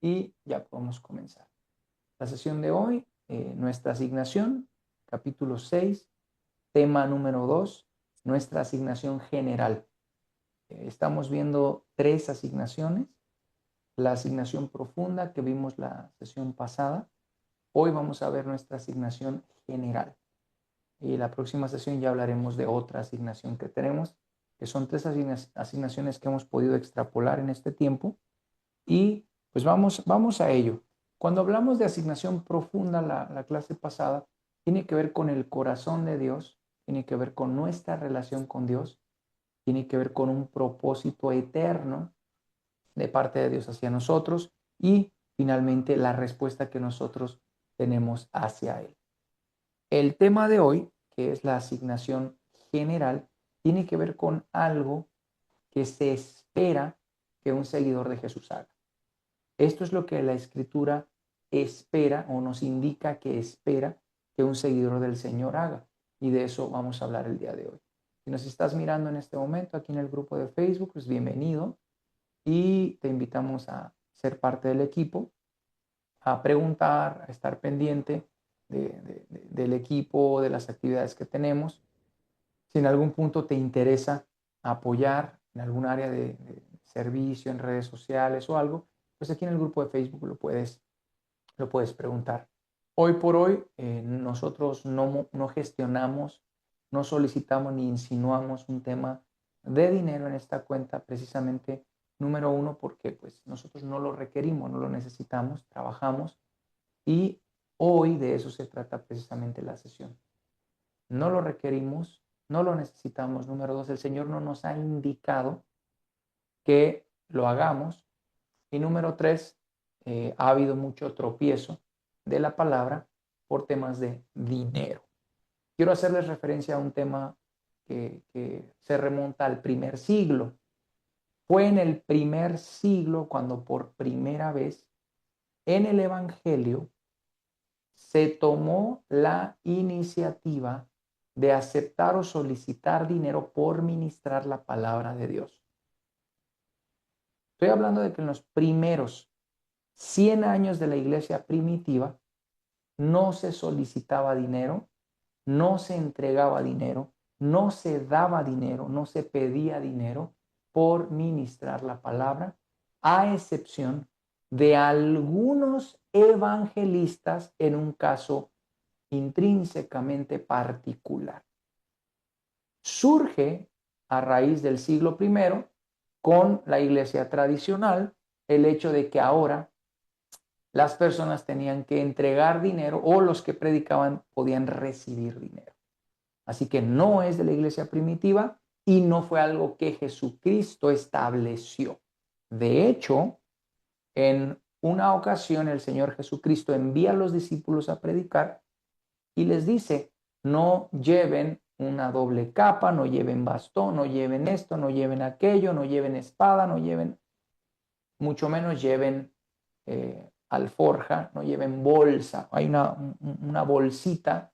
y ya podemos comenzar. La sesión de hoy, nuestra asignación, capítulo 6, tema número 2, nuestra asignación general. Estamos viendo 3 asignaciones. La asignación profunda que vimos la sesión pasada. Hoy vamos a ver nuestra asignación general. Y la próxima sesión ya hablaremos de otra asignación que tenemos, que son 3 asignaciones que hemos podido extrapolar en este tiempo. Y pues vamos a ello. Cuando hablamos de asignación profunda, la clase pasada, tiene que ver con el corazón de Dios, tiene que ver con nuestra relación con Dios, tiene que ver con un propósito eterno de parte de Dios hacia nosotros y finalmente la respuesta que nosotros tenemos hacia Él. El tema de hoy, que es la asignación general, tiene que ver con algo que se espera que un seguidor de Jesús haga. Esto es lo que la Escritura espera o nos indica que espera que un seguidor del Señor haga. Y de eso vamos a hablar el día de hoy. Si nos estás mirando en este momento aquí en el grupo de Facebook, pues bienvenido y te invitamos a ser parte del equipo, a preguntar, a estar pendiente del equipo, de las actividades que tenemos. Si en algún punto te interesa apoyar en algún área de servicio, en redes sociales o algo, pues aquí en el grupo de Facebook lo puedes preguntar. Hoy por hoy nosotros no gestionamos, no solicitamos ni insinuamos un tema de dinero en esta cuenta, precisamente número uno, porque pues nosotros no lo requerimos, no lo necesitamos, trabajamos y hoy de eso se trata precisamente la sesión. No lo requerimos, no lo necesitamos. Número dos, el Señor no nos ha indicado que lo hagamos. Y número tres, ha habido mucho tropiezo de la palabra por temas de dinero. Quiero hacerles referencia a un tema que se remonta al primer siglo. Fue en el primer siglo cuando por primera vez en el Evangelio se tomó la iniciativa de aceptar o solicitar dinero por ministrar la palabra de Dios. Estoy hablando de que en los primeros 100 años de la iglesia primitiva no se solicitaba dinero, no se entregaba dinero, no se daba dinero, no se pedía dinero por ministrar la palabra, a excepción de algunos evangelistas en un caso intrínsecamente particular. Surge a raíz del siglo I con la iglesia tradicional el hecho de que ahora las personas tenían que entregar dinero o los que predicaban podían recibir dinero. Así que no es de la iglesia primitiva y no fue algo que Jesucristo estableció. De hecho, en una ocasión el Señor Jesucristo envía a los discípulos a predicar y les dice, no lleven una doble capa, no lleven bastón, no lleven esto, no lleven aquello, no lleven espada, no lleven, mucho menos lleven alforja, no lleven bolsa. Hay una bolsita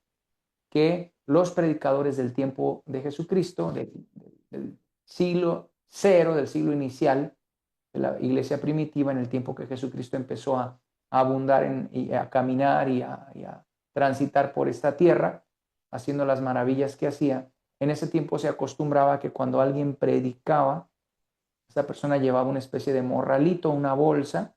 que los predicadores del tiempo de Jesucristo, del siglo cero, del siglo inicial, de la iglesia primitiva, en el tiempo que Jesucristo empezó a abundar y a caminar y a transitar por esta tierra, haciendo las maravillas que hacía. En ese tiempo se acostumbraba que cuando alguien predicaba, esa persona llevaba una especie de morralito, una bolsa,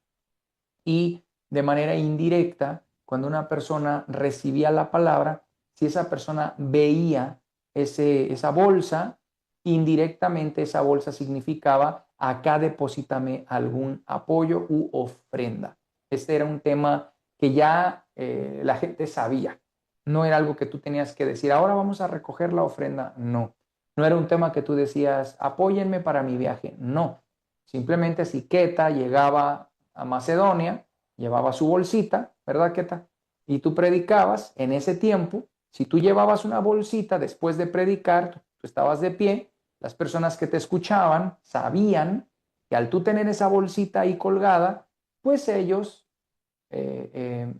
y de manera indirecta, cuando una persona recibía la palabra, si esa persona veía esa bolsa, indirectamente esa bolsa significaba acá deposítame algún apoyo u ofrenda. Este era un tema que ya la gente sabía. No era algo que tú tenías que decir, ahora vamos a recoger la ofrenda. No. No era un tema que tú decías, apóyenme para mi viaje. No. Simplemente si Queta llegaba a Macedonia, llevaba su bolsita, ¿verdad, Queta? Y tú predicabas en ese tiempo. Si tú llevabas una bolsita después de predicar, tú estabas de pie, las personas que te escuchaban sabían que al tú tener esa bolsita ahí colgada, pues ellos,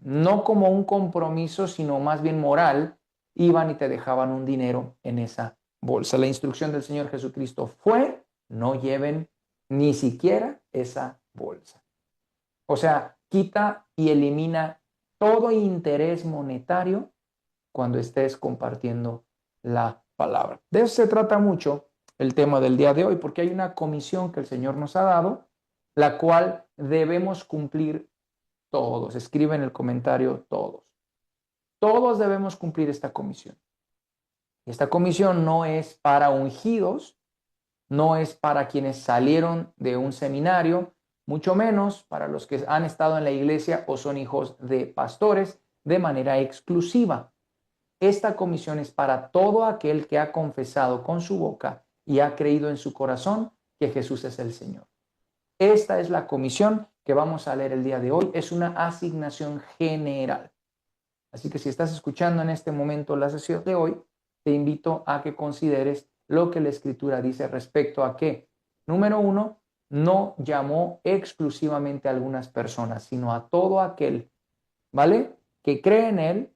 no como un compromiso, sino más bien moral, iban y te dejaban un dinero en esa bolsa. La instrucción del Señor Jesucristo fue, no lleven ni siquiera esa bolsa. O sea, Quita y elimina todo interés monetario cuando estés compartiendo la palabra. De eso se trata mucho el tema del día de hoy, porque hay una comisión que el Señor nos ha dado, la cual debemos cumplir todos. Escribe en el comentario todos. Todos debemos cumplir esta comisión. Esta comisión no es para ungidos, no es para quienes salieron de un seminario, mucho menos para los que han estado en la iglesia o son hijos de pastores de manera exclusiva. Esta comisión es para todo aquel que ha confesado con su boca y ha creído en su corazón que Jesús es el Señor. Esta es la comisión que vamos a leer el día de hoy. Es una asignación general. Así que si estás escuchando en este momento la sesión de hoy, te invito a que consideres lo que la Escritura dice respecto a que, número uno, no llamó exclusivamente a algunas personas, sino a todo aquel, ¿vale?, que cree en Él,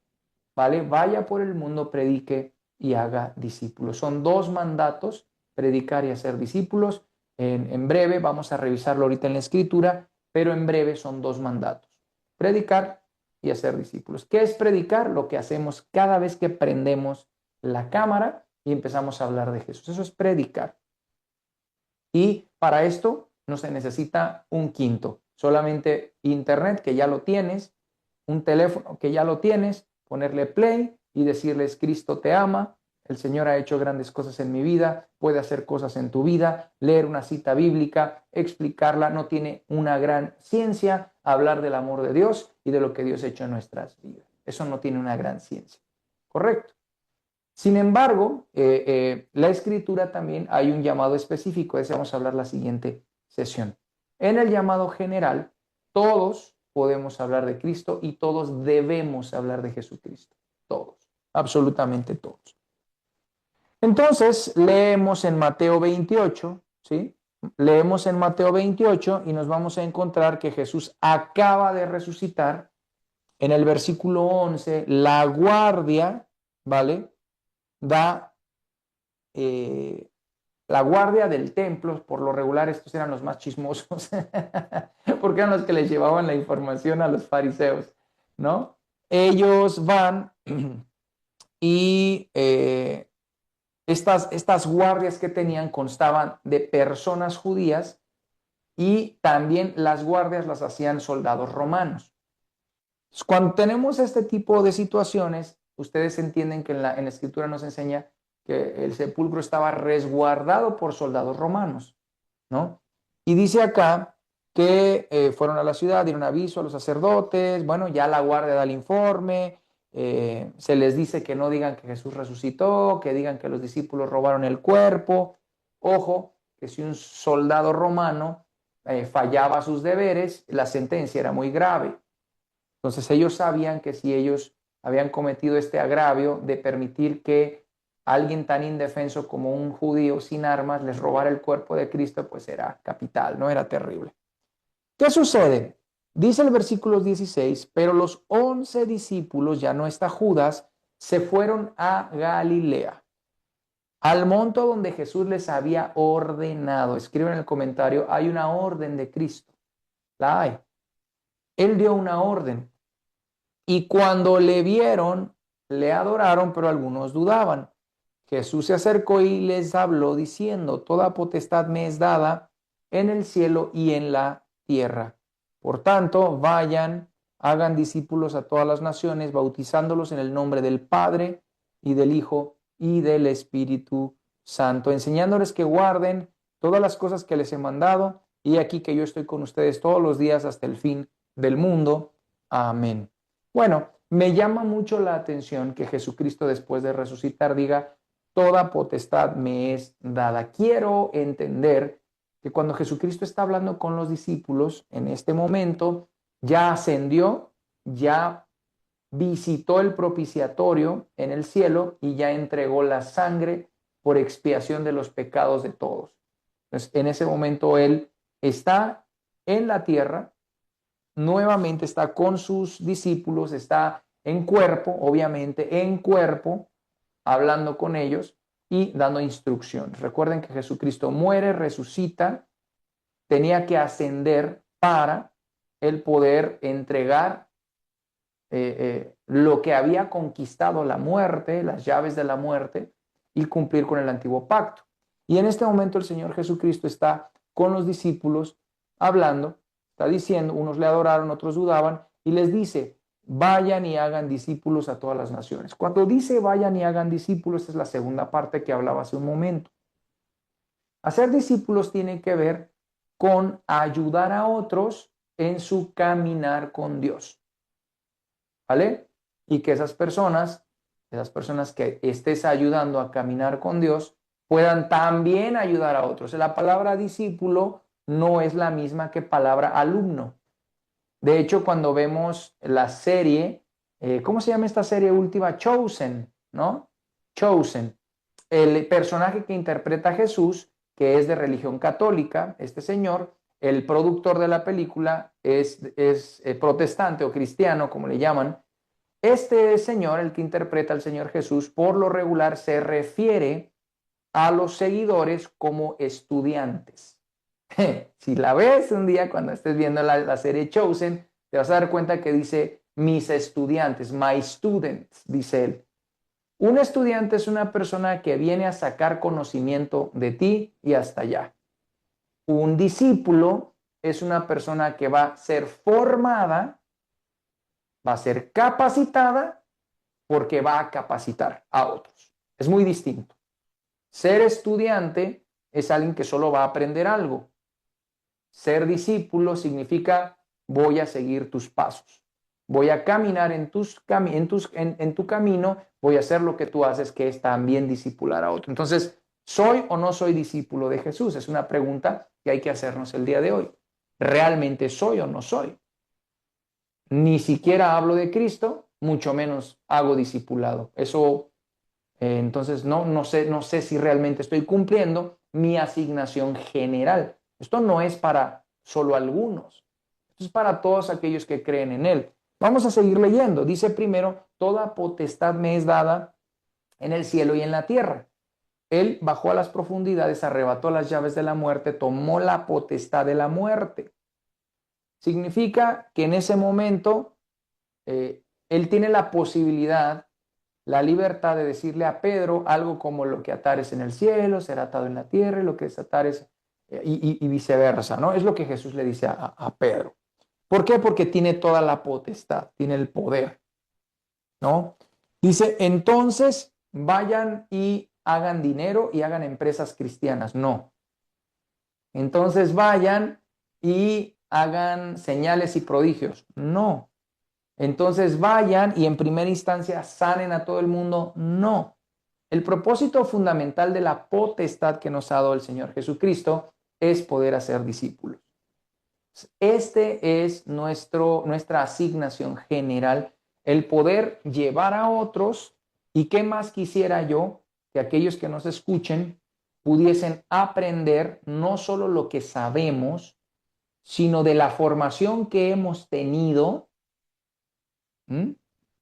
¿vale? Vaya por el mundo, predique y haga discípulos. Son dos mandatos, predicar y hacer discípulos. En breve, vamos a revisarlo ahorita en la Escritura, pero en breve son dos mandatos, predicar y hacer discípulos. ¿Qué es predicar? Lo que hacemos cada vez que prendemos la cámara y empezamos a hablar de Jesús. Eso es predicar. Y para esto no se necesita un quinto, solamente internet, que ya lo tienes, un teléfono que ya lo tienes, ponerle play y decirles: Cristo te ama, el Señor ha hecho grandes cosas en mi vida, puede hacer cosas en tu vida, leer una cita bíblica, explicarla. No tiene una gran ciencia hablar del amor de Dios y de lo que Dios ha hecho en nuestras vidas. Eso no tiene una gran ciencia, ¿correcto? Sin embargo, la Escritura también hay un llamado específico, de ese vamos a hablar la siguiente sesión. En el llamado general, todos podemos hablar de Cristo y todos debemos hablar de Jesucristo. Todos, absolutamente todos. Entonces, leemos en Mateo 28, ¿sí? Leemos en Mateo 28 y nos vamos a encontrar que Jesús acaba de resucitar. En el versículo 11, la guardia, ¿vale?, da la guardia del templo. Por lo regular estos eran los más chismosos porque eran los que les llevaban la información a los fariseos, ¿no? Ellos van y estas guardias que tenían constaban de personas judías y también las guardias las hacían soldados romanos. Cuando tenemos este tipo de situaciones, ustedes entienden que en la Escritura nos enseña que el sepulcro estaba resguardado por soldados romanos, ¿no? Y dice acá que fueron a la ciudad, dieron aviso a los sacerdotes, bueno, ya la guardia da el informe, se les dice que no digan que Jesús resucitó, que digan que los discípulos robaron el cuerpo. Ojo, que si un soldado romano fallaba sus deberes, la sentencia era muy grave. Entonces ellos sabían que si ellos habían cometido este agravio de permitir que alguien tan indefenso como un judío sin armas les robara el cuerpo de Cristo, pues era capital, ¿no? Era terrible. ¿Qué sucede? Dice el versículo 16, pero los 11 discípulos, ya no está Judas, se fueron a Galilea, al monte donde Jesús les había ordenado. Escriben en el comentario, hay una orden de Cristo. La hay. Él dio una orden. Y cuando le vieron, le adoraron, pero algunos dudaban. Jesús se acercó y les habló diciendo: toda potestad me es dada en el cielo y en la tierra. Por tanto, vayan, hagan discípulos a todas las naciones, bautizándolos en el nombre del Padre y del Hijo y del Espíritu Santo, enseñándoles que guarden todas las cosas que les he mandado. Y aquí que yo estoy con ustedes todos los días hasta el fin del mundo. Amén. Bueno, me llama mucho la atención que Jesucristo, después de resucitar, diga: toda potestad me es dada. Quiero entender que cuando Jesucristo está hablando con los discípulos, en este momento, ya ascendió, ya visitó el propiciatorio en el cielo y ya entregó la sangre por expiación de los pecados de todos. Entonces, en ese momento Él está en la tierra, nuevamente está con sus discípulos, está en cuerpo, obviamente, en cuerpo, hablando con ellos y dando instrucciones. Recuerden que Jesucristo muere, resucita, tenía que ascender para el poder entregar lo que había conquistado la muerte, las llaves de la muerte, y cumplir con el antiguo pacto. Y en este momento el Señor Jesucristo está con los discípulos hablando, está diciendo, unos le adoraron, otros dudaban, y les dice, vayan y hagan discípulos a todas las naciones. Cuando dice vayan y hagan discípulos, es la segunda parte que hablaba hace un momento. Hacer discípulos tiene que ver con ayudar a otros en su caminar con Dios, ¿vale? Y que esas personas que estés ayudando a caminar con Dios, puedan también ayudar a otros. La palabra discípulo no es la misma que palabra alumno. De hecho, cuando vemos la serie, ¿cómo se llama esta serie última? Chosen, ¿no? Chosen. El personaje que interpreta a Jesús, que es de religión católica, este señor, el productor de la película es protestante o cristiano, como le llaman. Este señor, el que interpreta al Señor Jesús, por lo regular se refiere a los seguidores como estudiantes. Si la ves un día cuando estés viendo la serie Chosen, te vas a dar cuenta que dice mis estudiantes, my students, dice él. Un estudiante es una persona que viene a sacar conocimiento de ti y hasta allá. Un discípulo es una persona que va a ser formada, va a ser capacitada porque va a capacitar a otros. Es muy distinto. Ser estudiante es alguien que solo va a aprender algo. Ser discípulo significa voy a seguir tus pasos. Voy a caminar en tu camino, voy a hacer lo que tú haces, que es también discipular a otro. Entonces, ¿soy o no soy discípulo de Jesús? Es una pregunta que hay que hacernos el día de hoy. ¿Realmente soy o no soy? Ni siquiera hablo de Cristo, mucho menos hago discipulado. Eso, entonces, no sé si realmente estoy cumpliendo mi asignación general. Esto no es para solo algunos, esto es para todos aquellos que creen en Él. Vamos a seguir leyendo. Dice primero, toda potestad me es dada en el cielo y en la tierra. Él bajó a las profundidades, arrebató las llaves de la muerte, tomó la potestad de la muerte. Significa que en ese momento él tiene la posibilidad, la libertad de decirle a Pedro algo como lo que atares en el cielo será atado en la tierra y lo que desatares y viceversa, ¿no? Es lo que Jesús le dice a Pedro. ¿Por qué? Porque tiene toda la potestad, tiene el poder, ¿no? Dice, entonces vayan y hagan dinero y hagan empresas cristianas. No. Entonces vayan y hagan señales y prodigios. No. Entonces vayan y en primera instancia sanen a todo el mundo. No. El propósito fundamental de la potestad que nos ha dado el Señor Jesucristo es poder hacer discípulos. Este es nuestra asignación general, el poder llevar a otros, y qué más quisiera yo que aquellos que nos escuchen pudiesen aprender no solo lo que sabemos, sino de la formación que hemos tenido.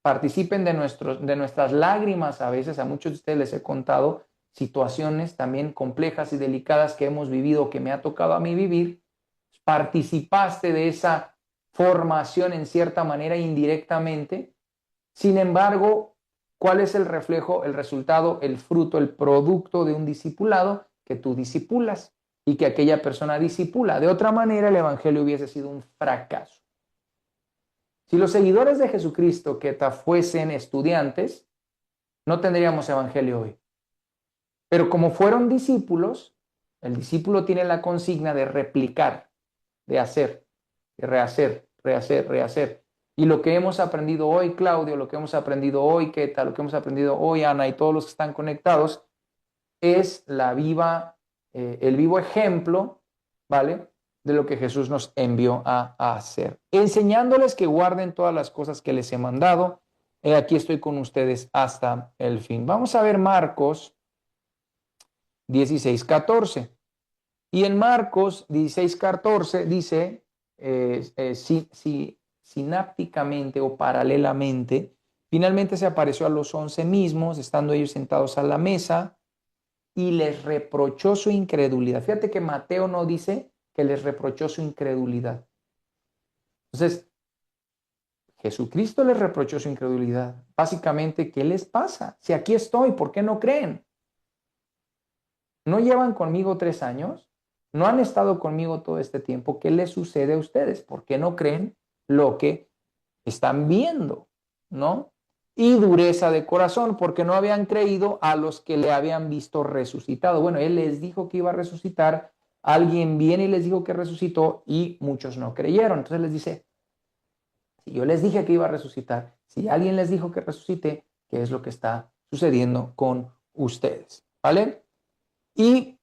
Participen de nuestras lágrimas. A veces a muchos de ustedes les he contado situaciones también complejas y delicadas que hemos vivido, que me ha tocado a mí vivir. Participaste de esa formación en cierta manera indirectamente. Sin embargo, ¿cuál es el reflejo, el resultado, el fruto, el producto de un discipulado? Que tú discipulas y que aquella persona discipula. De otra manera, el evangelio hubiese sido un fracaso. Si los seguidores de Jesucristo que fuesen estudiantes, no tendríamos evangelio hoy. Pero como fueron discípulos, el discípulo tiene la consigna de replicar, de hacer, de rehacer, rehacer, rehacer. Y lo que hemos aprendido hoy, Claudio, lo que hemos aprendido hoy, Keta, lo que hemos aprendido hoy, Ana, y todos los que están conectados, es el vivo ejemplo, ¿vale?, de lo que Jesús nos envió a hacer. Enseñándoles que guarden todas las cosas que les he mandado. Aquí estoy con ustedes hasta el fin. Vamos a ver Marcos 16:14. Y en Marcos 16:14 dice, sinápticamente o paralelamente, finalmente se apareció a los 11 mismos, estando ellos sentados a la mesa, y les reprochó su incredulidad. Fíjate que Mateo no dice que les reprochó su incredulidad. Entonces, Jesucristo les reprochó su incredulidad. Básicamente, ¿qué les pasa? Si aquí estoy, ¿por qué no creen? ¿No llevan conmigo 3 años? ¿No han estado conmigo todo este tiempo? ¿Qué les sucede a ustedes? ¿Por qué no creen lo que están viendo? ¿No? Y dureza de corazón, porque no habían creído a los que le habían visto resucitado. Bueno, él les dijo que iba a resucitar, alguien viene y les dijo que resucitó y muchos no creyeron. Entonces les dice, si yo les dije que iba a resucitar, si alguien les dijo que resucité, ¿qué es lo que está sucediendo con ustedes? ¿Vale? Y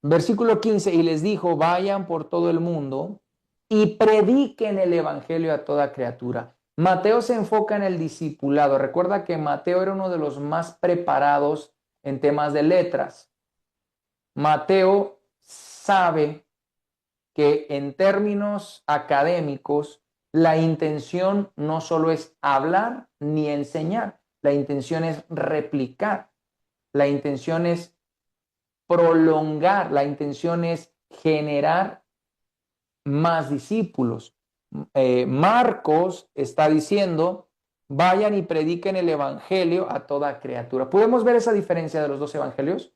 versículo 15, y les dijo, vayan por todo el mundo y prediquen el evangelio a toda criatura. Mateo se enfoca en el discipulado. Recuerda que Mateo era uno de los más preparados en temas de letras. Mateo sabe que en términos académicos, la intención no solo es hablar ni enseñar, la intención es replicar, la intención es prolongar, la intención es generar más discípulos. Marcos está diciendo, vayan y prediquen el evangelio a toda criatura. ¿Podemos ver esa diferencia de los dos evangelios?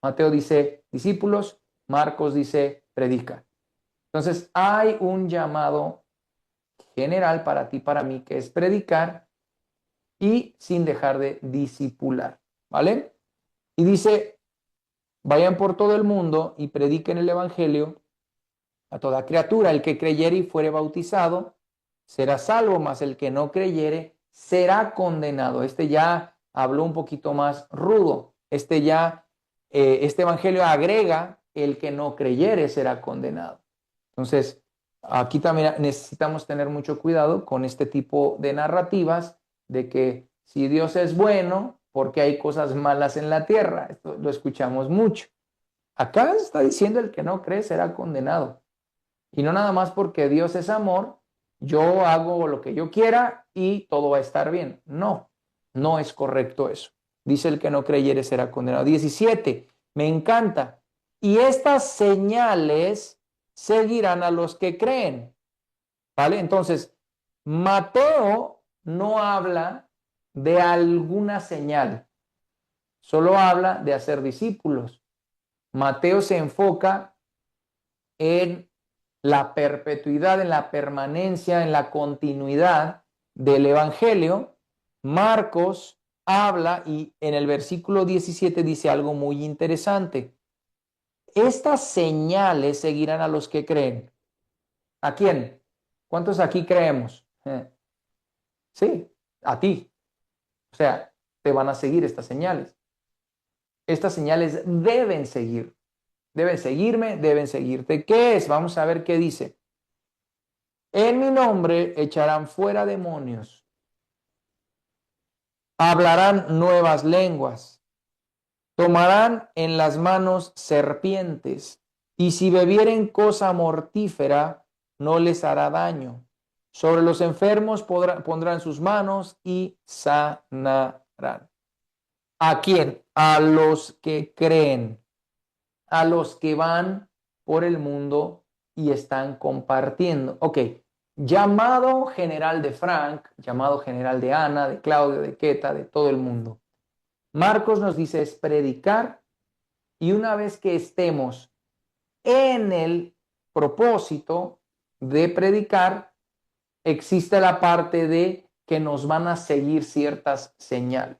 Mateo dice discípulos, Marcos dice predica. Entonces hay un llamado general para ti, para mí, que es predicar y sin dejar de discipular, ¿vale? Y dice, vayan por todo el mundo y prediquen el evangelio a toda criatura. El que creyere y fuere bautizado será salvo, mas el que no creyere será condenado. Este ya habló un poquito más rudo. Este evangelio agrega, el que no creyere será condenado. Entonces, aquí también necesitamos tener mucho cuidado con este tipo de narrativas de que si Dios es bueno, porque hay cosas malas en la tierra. Esto lo escuchamos mucho. Acá está diciendo el que no cree será condenado. Y no nada más porque Dios es amor, yo hago lo que yo quiera y todo va a estar bien. No, no es correcto eso. Dice el que no creyere será condenado. 17, me encanta. Y estas señales seguirán a los que creen. ¿Vale? Entonces, Mateo no habla de alguna señal, solo habla de hacer discípulos. Mateo se enfoca en la perpetuidad, en la permanencia, en la continuidad del Evangelio. Marcos habla y en el versículo 17 dice algo muy interesante. Estas señales seguirán a los que creen. ¿A quién? ¿Cuántos aquí creemos? Sí, a ti. O sea, te van a seguir estas señales. Estas señales deben seguir. Deben seguirme, deben seguirte. ¿Qué es? Vamos a ver qué dice. En mi nombre echarán fuera demonios. Hablarán nuevas lenguas. Tomarán en las manos serpientes. Y si bebieren cosa mortífera, no les hará daño. Sobre los enfermos pondrán sus manos y sanarán. ¿A quién? A los que creen, a los que van por el mundo y están compartiendo. Ok, llamado general de Frank, llamado general de Ana, de Claudio, de Queta, de todo el mundo. Marcos nos dice es predicar y una vez que estemos en el propósito de predicar, existe la parte de que nos van a seguir ciertas señales.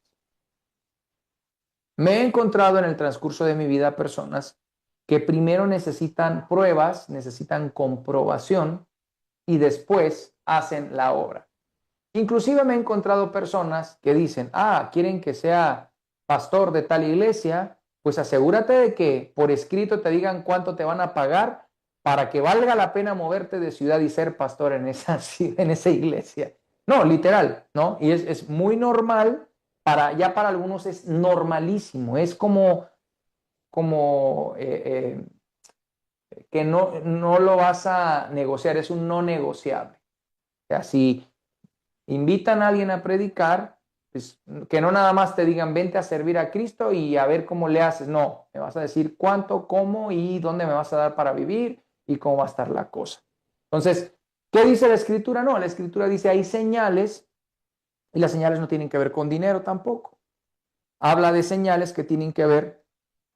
Me he encontrado en el transcurso de mi vida personas que primero necesitan pruebas, necesitan comprobación y después hacen la obra. Inclusive me he encontrado personas que dicen, quieren que sea pastor de tal iglesia, pues asegúrate de que por escrito te digan cuánto te van a pagar para que valga la pena moverte de ciudad y ser pastor en esa iglesia. No, literal, ¿no? Y es muy normal, ya para algunos es normalísimo, es como que no lo vas a negociar, es un no negociable. O sea, si invitan a alguien a predicar, pues, que no nada más te digan, vente a servir a Cristo y a ver cómo le haces. No, me vas a decir cuánto, cómo y dónde me vas a dar para vivir y cómo va a estar la cosa. Entonces, ¿Qué dice la Escritura? No, la Escritura dice hay señales y las señales no tienen que ver con dinero tampoco. Habla de señales que tienen que ver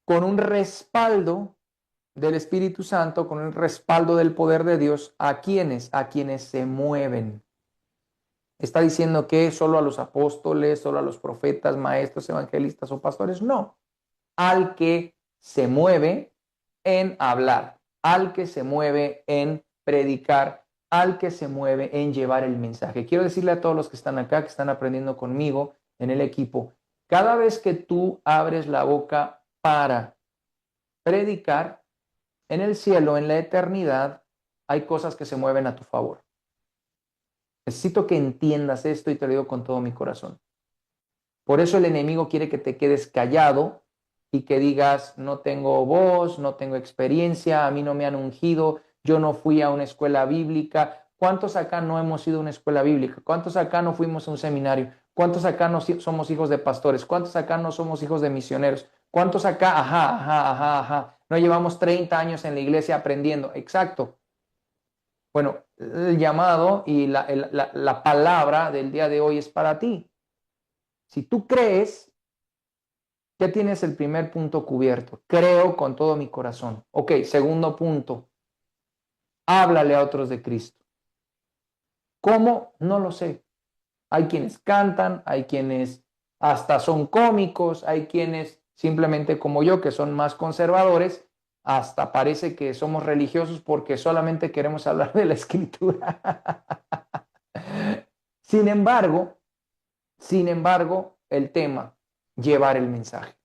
con un respaldo del Espíritu Santo, con el respaldo del poder de Dios. ¿A quiénes? A quienes se mueven. ¿Está diciendo que solo a los apóstoles, solo a los profetas, maestros, evangelistas o pastores? No. Al que se mueve en hablar, al que se mueve en predicar, al que se mueve en llevar el mensaje. Quiero decirle a todos los que están acá, que están aprendiendo conmigo en el equipo, cada vez que tú abres la boca para predicar, en el cielo, en la eternidad, hay cosas que se mueven a tu favor. Necesito que entiendas esto y te lo digo con todo mi corazón. Por eso el enemigo quiere que te quedes callado y que digas, no tengo voz, no tengo experiencia, a mí no me han ungido, yo no fui a una escuela bíblica. ¿Cuántos acá no hemos ido a una escuela bíblica? ¿Cuántos acá no fuimos a un seminario? ¿Cuántos acá no somos hijos de pastores? ¿Cuántos acá no somos hijos de misioneros? ¿Cuántos acá, no llevamos 30 años en la iglesia aprendiendo? Exacto. Bueno, el llamado y la palabra del día de hoy es para ti. Si tú crees, ya tienes el primer punto cubierto. Creo con todo mi corazón. Ok, segundo punto. Háblale a otros de Cristo. ¿Cómo? No lo sé. Hay quienes cantan, hay quienes hasta son cómicos, hay quienes simplemente como yo, que son más conservadores, hasta parece que somos religiosos porque solamente queremos hablar de la Escritura. Sin embargo, el tema, llevar el mensaje.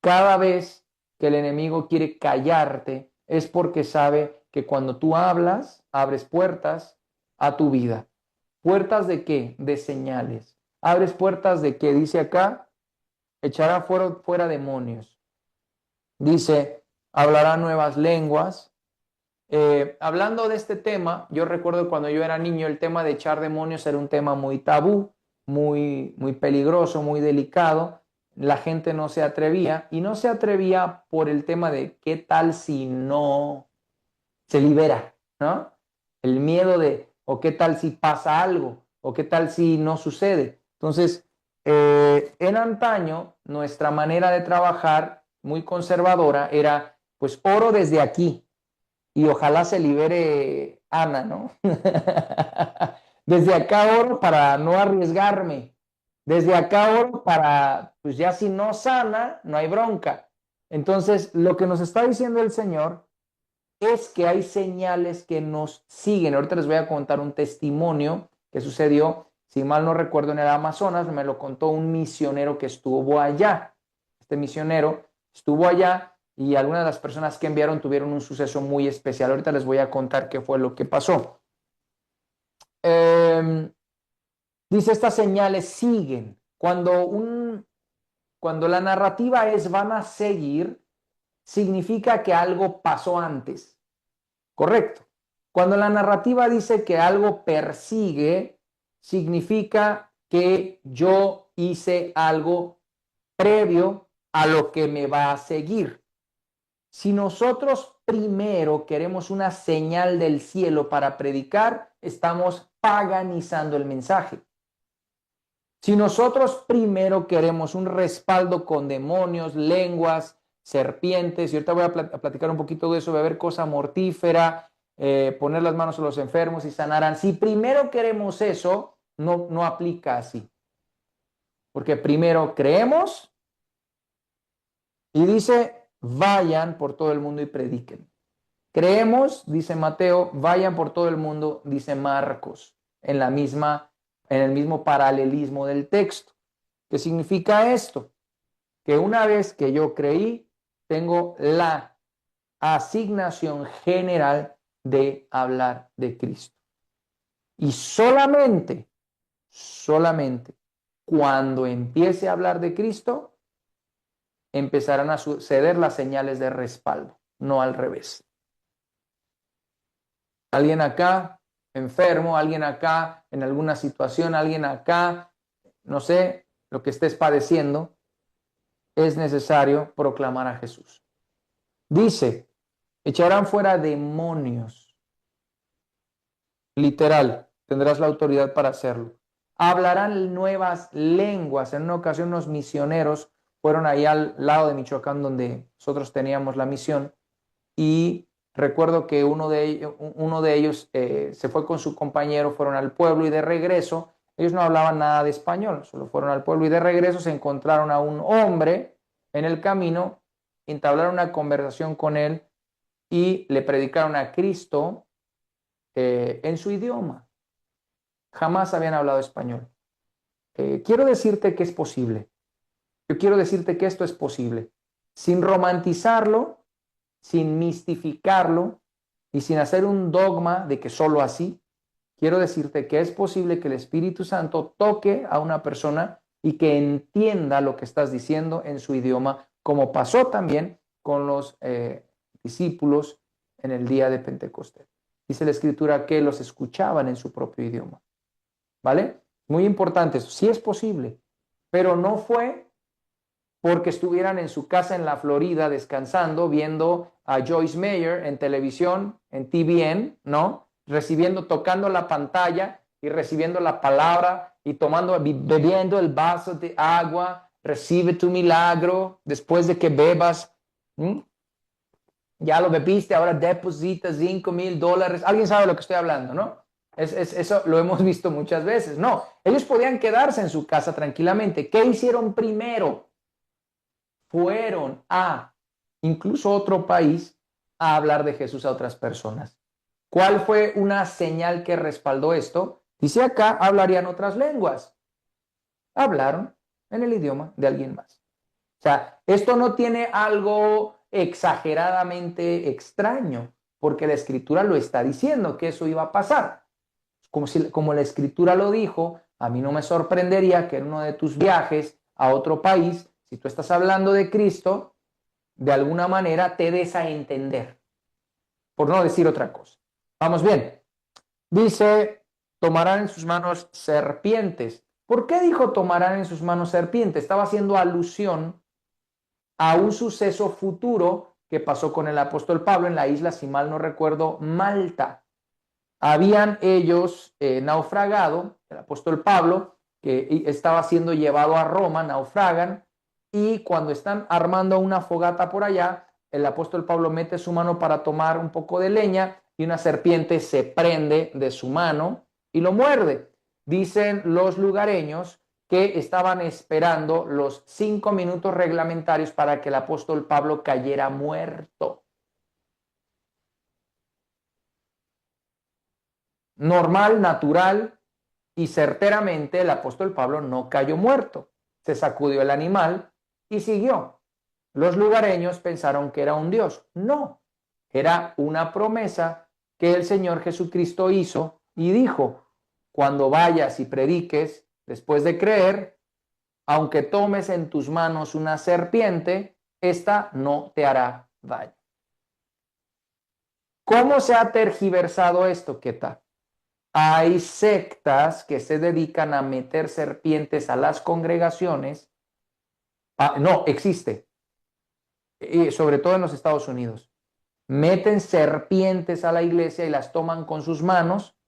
Cada vez que el enemigo quiere callarte es porque sabe que cuando tú hablas, abres puertas a tu vida. ¿Puertas de qué? De señales. Abres puertas de qué, dice acá, echará fuera demonios. Dice, hablará nuevas lenguas. Hablando de este tema, yo recuerdo cuando yo era niño, el tema de echar demonios era un tema muy tabú, muy peligroso, muy delicado. La gente no se atrevía y no se atrevía por el tema de qué tal si no se libera, ¿no? El miedo de, o qué tal si pasa algo, o qué tal si no sucede. Entonces, en antaño, nuestra manera de trabajar, muy conservadora, era, pues oro desde aquí y ojalá se libere Ana, ¿no? Desde acá oro para no arriesgarme. Desde acá oro para, pues ya si no sana, no hay bronca. Entonces, lo que nos está diciendo el Señor es que hay señales que nos siguen. Ahorita les voy a contar un testimonio que sucedió, si mal no recuerdo, en el Amazonas. Me lo contó un misionero que estuvo allá. Este misionero estuvo allá y algunas de las personas que enviaron tuvieron un suceso muy especial. Ahorita les voy a contar qué fue lo que pasó. Dice, estas señales siguen. Cuando la narrativa es van a seguir, significa que algo pasó antes. Correcto. Cuando la narrativa dice que algo persigue, significa que yo hice algo previo a lo que me va a seguir. Si nosotros primero queremos una señal del cielo para predicar, estamos paganizando el mensaje. Si nosotros primero queremos un respaldo con demonios, lenguas, serpientes, y ahorita voy a platicar un poquito de eso, beber cosa mortífera, poner las manos a los enfermos y sanarán. Si primero queremos eso, no aplica así. Porque primero creemos y dice, vayan por todo el mundo y prediquen. Creemos, dice Mateo, vayan por todo el mundo, dice Marcos, en el mismo paralelismo del texto. ¿Qué significa esto? Que una vez que yo creí, tengo la asignación general de hablar de Cristo. Y solamente cuando empiece a hablar de Cristo, empezarán a suceder las señales de respaldo, no al revés. Alguien acá enfermo, alguien acá en alguna situación, alguien acá, no sé, lo que estés padeciendo, es necesario proclamar a Jesús. Dice, echarán fuera demonios. Literal, tendrás la autoridad para hacerlo. Hablarán nuevas lenguas. En una ocasión unos misioneros fueron ahí al lado de Michoacán donde nosotros teníamos la misión y recuerdo que uno de ellos se fue con su compañero, fueron al pueblo y de regreso, ellos no hablaban nada de español, solo fueron al pueblo y de regreso se encontraron a un hombre en el camino, entablaron una conversación con él y le predicaron a Cristo en su idioma. Jamás habían hablado español. Quiero decirte que es posible. Yo quiero decirte que esto es posible. Sin romantizarlo, sin mistificarlo y sin hacer un dogma de que solo así, quiero decirte que es posible que el Espíritu Santo toque a una persona y que entienda lo que estás diciendo en su idioma, como pasó también con los discípulos en el día de Pentecostés. Dice la Escritura que los escuchaban en su propio idioma. ¿Vale? Muy importante eso. Sí es posible, pero no fue porque estuvieran en su casa en la Florida descansando, viendo a Joyce Meyer en televisión, en TVN, ¿no? Recibiendo, tocando la pantalla y recibiendo la palabra y tomando, bebiendo el vaso de agua, recibe tu milagro después de que bebas. Ya lo bebiste, ahora depositas $5,000. Alguien sabe lo que estoy hablando, ¿no? Eso lo hemos visto muchas veces. No, ellos podían quedarse en su casa tranquilamente. ¿Qué hicieron primero? Fueron a incluso otro país a hablar de Jesús a otras personas. ¿Cuál fue una señal que respaldó esto? Dice acá, hablarían otras lenguas. Hablaron en el idioma de alguien más. O sea, esto no tiene algo exageradamente extraño, porque la escritura lo está diciendo, que eso iba a pasar. Como la escritura lo dijo, a mí no me sorprendería que en uno de tus viajes a otro país, si tú estás hablando de Cristo, de alguna manera te des a entender, por no decir otra cosa. Vamos bien. Dice, tomarán en sus manos serpientes. ¿Por qué dijo tomarán en sus manos serpientes? Estaba haciendo alusión a un suceso futuro que pasó con el apóstol Pablo en la isla, si mal no recuerdo, Malta. Habían ellos naufragado, el apóstol Pablo, que estaba siendo llevado a Roma, naufragan, y cuando están armando una fogata por allá, el apóstol Pablo mete su mano para tomar un poco de leña y una serpiente se prende de su mano y lo muerde. Dicen los lugareños que estaban esperando los 5 minutos reglamentarios para que el apóstol Pablo cayera muerto. Normal, natural y certeramente el apóstol Pablo no cayó muerto. Se sacudió el animal y siguió. Los lugareños pensaron que era un dios. No, era una promesa que el Señor Jesucristo hizo y dijo, cuando vayas y prediques, después de creer, aunque tomes en tus manos una serpiente, esta no te hará daño. ¿Cómo se ha tergiversado esto? ¿Qué tal? Hay sectas que se dedican a meter serpientes a las congregaciones. No, existe, sobre todo en los Estados Unidos. Meten serpientes a la iglesia y las toman con sus manos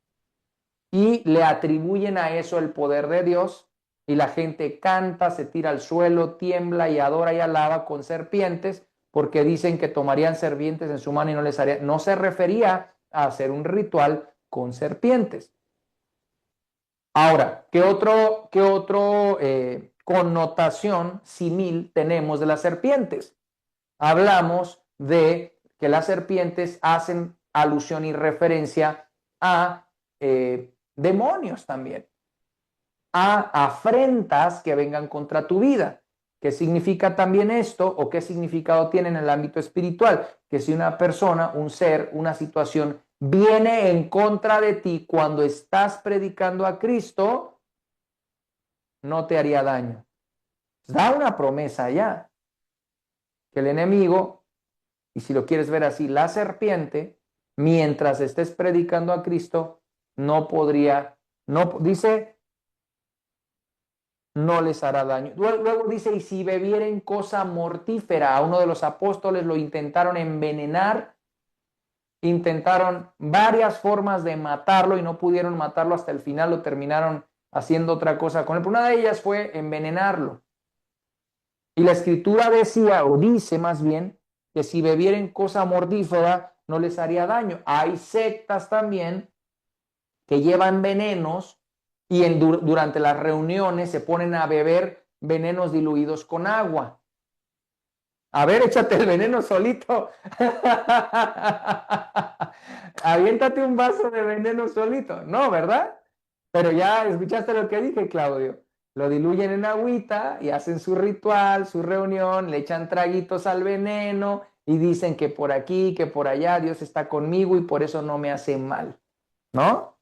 y le atribuyen a eso el poder de Dios y la gente canta, se tira al suelo, tiembla y adora y alaba con serpientes porque dicen que tomarían serpientes en su mano y no les haría. No se refería a hacer un ritual con serpientes. Ahora, ¿qué otro connotación simil tenemos de las serpientes? Hablamos de que las serpientes hacen alusión y referencia a demonios también, a afrentas que vengan contra tu vida. ¿Qué significa también esto o qué significado tiene en el ámbito espiritual? Que si una persona, un ser, una situación viene en contra de ti cuando estás predicando a Cristo, no te haría daño. Da una promesa ya, que el enemigo, y si lo quieres ver así, la serpiente, mientras estés predicando a Cristo, no podría, no, dice, no les hará daño. Luego dice, y si bebieren cosa mortífera, a uno de los apóstoles lo intentaron envenenar intentaron varias formas de matarlo y no pudieron matarlo hasta el final, lo terminaron haciendo otra cosa con él. Pero una de ellas fue envenenarlo. Y la escritura decía, o dice más bien, que si bebieren cosa mortífera no les haría daño. Hay sectas también que llevan venenos y durante las reuniones se ponen a beber venenos diluidos con agua. A ver, échate el veneno solito. Aviéntate un vaso de veneno solito. No, ¿verdad? Pero ya escuchaste lo que dije, Claudio. Lo diluyen en agüita y hacen su ritual, su reunión, le echan traguitos al veneno y dicen que por aquí, que por allá, Dios está conmigo y por eso no me hace mal, ¿no?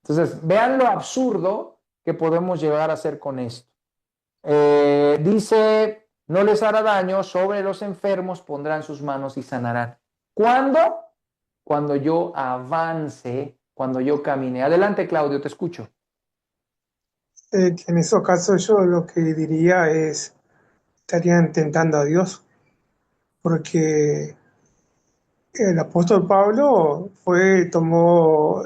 Entonces, vean lo absurdo que podemos llegar a hacer con esto. Dice, no les hará daño, sobre los enfermos pondrán sus manos y sanarán. ¿Cuándo? Cuando yo avance, cuando yo camine. Adelante, Claudio, te escucho. En esos casos yo lo que diría es, estarían tentando a Dios, porque el apóstol Pablo tomó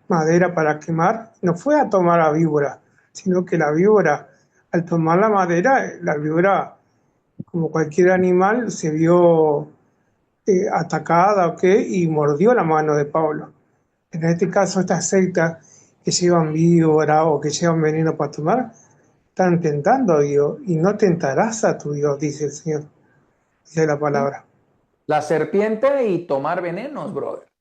madera para quemar, no fue a tomar a víbora, sino que la víbora, al tomar la madera, la víbora, como cualquier animal, se vio atacada o qué, y mordió la mano de Pablo. En este caso, estas sectas que llevan víbora o que llevan veneno para tomar, están tentando a Dios, y no tentarás a tu Dios, dice el Señor, dice la ¿Sí? palabra. La serpiente y tomar venenos, brother.